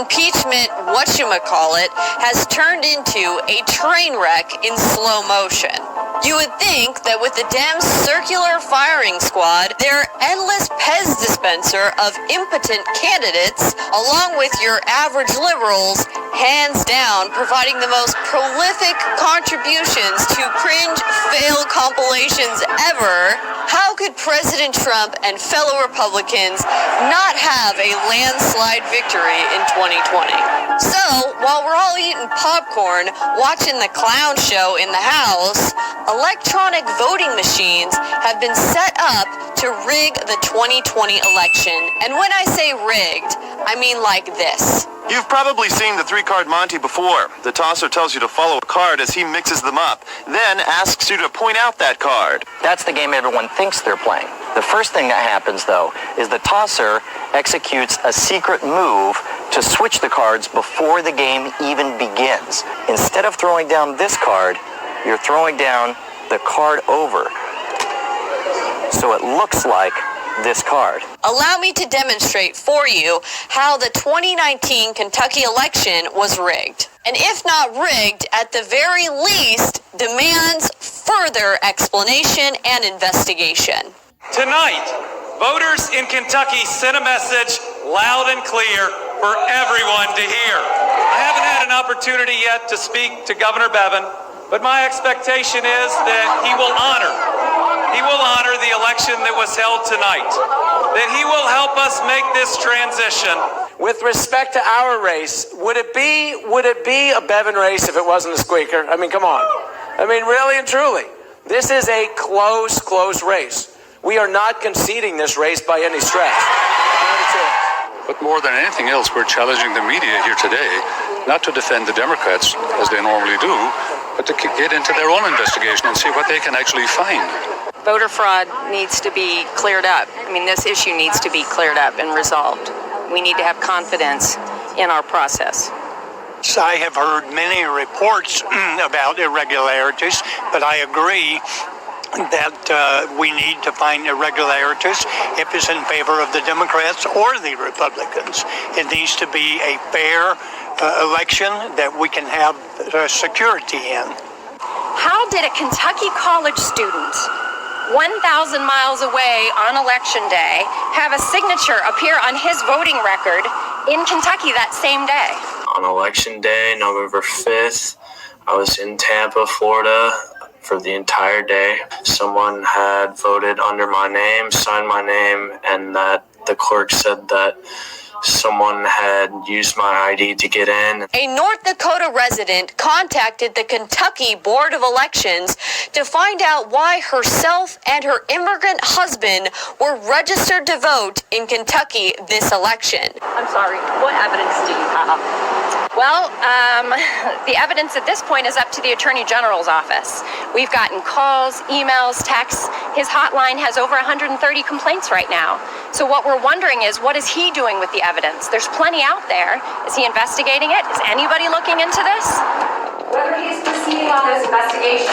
impeachment whatchamacallit has turned into a train wreck in slow motion. You would think that with the Dems' circular firing squad, their endless Pez dispenser of impotent candidates, along with your average liberals, hands down providing the most prolific contributions to cringe fail compilations ever, how could President Trump and fellow Republicans not have a landslide victory in 2020? So, while we're all eating popcorn, watching the clown show in the House, electronic voting machines have been set up to rig the 2020 election. And when I say rigged, I mean like this. You've probably seen the three-card Monty before. The tosser tells you to follow a card as he mixes them up, then asks you to point out that card. That's the game everyone thinks they're playing. The first thing that happens, though, is the tosser executes a secret move to switch the cards before the game even begins. Instead of throwing down this card, you're throwing down the card over. So it looks like this card. Allow me to demonstrate for you how the 2019 Kentucky election was rigged. And if not rigged, at the very least, demands further explanation and investigation. Tonight, voters in Kentucky sent a message loud and clear for everyone to hear. I haven't had an opportunity yet to speak to Governor Bevin, but my expectation is that he will honor the election that was held tonight, that he will help us make this transition. With respect to our race, would it be a Bevin race if it wasn't a squeaker? I mean, come on. I mean, really and truly, this is a close race. We are not conceding this race by any stretch. But more than anything else, we're challenging the media here today, not to defend the Democrats, as they normally do, but to get into their own investigation and see what they can actually find. Voter fraud needs to be cleared up. I mean, this issue needs to be cleared up and resolved. We need to have confidence in our process. I have heard many reports about irregularities, but I agree that we need to find irregularities if it's in favor of the Democrats or the Republicans. It needs to be a fair election that we can have security in. How did a Kentucky college student 1,000 miles away on election day have a signature appear on his voting record in Kentucky that same day? On election day, November 5th, I was in Tampa, Florida for the entire day. Someone had voted under my name, signed my name, and that the clerk said that someone had used my ID to get in. A North Dakota resident contacted the Kentucky Board of Elections to find out why herself and her immigrant husband were registered to vote in Kentucky this election. I'm sorry, what evidence do you have? Well, the evidence at this point is up to the Attorney General's office. We've gotten calls, emails, texts. His hotline has over 130 complaints right now. So what we're wondering is, what is he doing with the evidence? There's plenty out there. Is he investigating it? Is anybody looking into this? Whether he is proceeding on those investigations.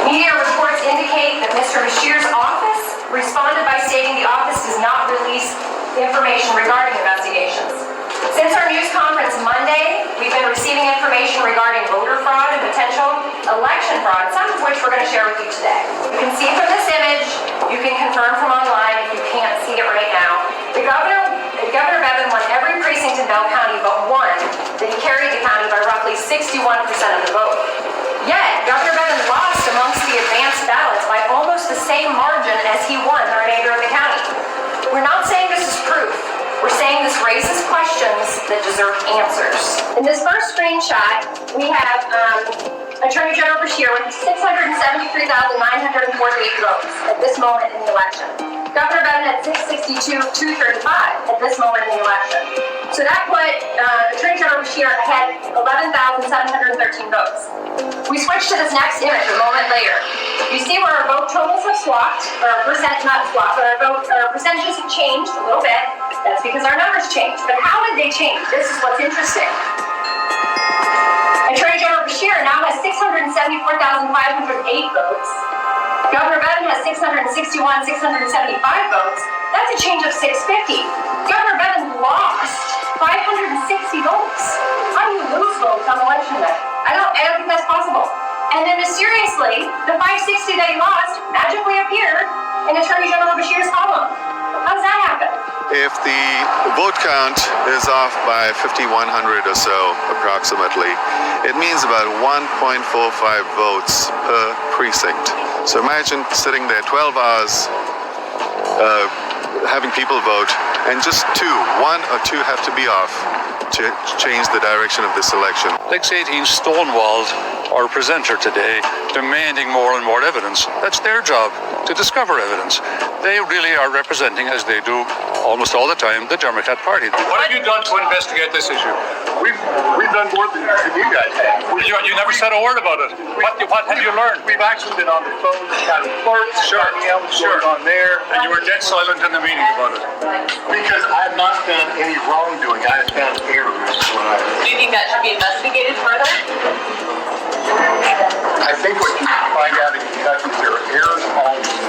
Media reports indicate that Mr. Beshear's office responded by stating the office does not release information regarding investigations. Since our news conference Monday, we've been receiving information regarding voter fraud and potential election fraud, some of which we're going to share with you today. You can see from this image, you can confirm from online if you can't see it right now. Governor Bevin won every precinct in Bell County but one, that he carried the county by roughly 61% of the vote. Yet, Governor Bevin lost amongst the advanced ballots by almost the same margin as he won the remainder of the county. We're not saying this is proof. We're saying this raises questions that deserve answers. In this first screenshot, we have Attorney General Beshear with 673,948 votes at this moment in the election. Governor Bevin had 662,235 at this moment in the election. So that put Attorney General Beshear ahead 11,713 votes. We switch to this next image a moment later. You see where our vote totals have swapped, or our percentages have changed a little bit. That's because our numbers changed. But how did they change? This is what's interesting. Attorney General Beshear now has 674,508 votes. Governor Bevin has 675 votes. That's a change of 650. Governor Bevin lost 560 votes mysteriously, the 560 that he lost magically appeared in Attorney General Bashir's column. How does that happen? If the vote count is off by 5,100 or so, approximately, it means about 1.45 votes per precinct. So imagine sitting there 12 hours, having people vote, and just one or two have to be off to change the direction of this election. Like 18 stonewalled our presenter today, demanding more and more evidence. That's their job, to discover evidence. They really are representing, as they do almost all the time, the Democrat Party. What have you done to investigate this issue? We've done more than you guys have. You never said a word about it. What have you learned? We've actually been on the phone with county clerks, finding out what's going on there. And you were dead silent in the meeting about it. Because I have not found any wrongdoing. I have found errors. Do you think that should be investigated further? I think what you find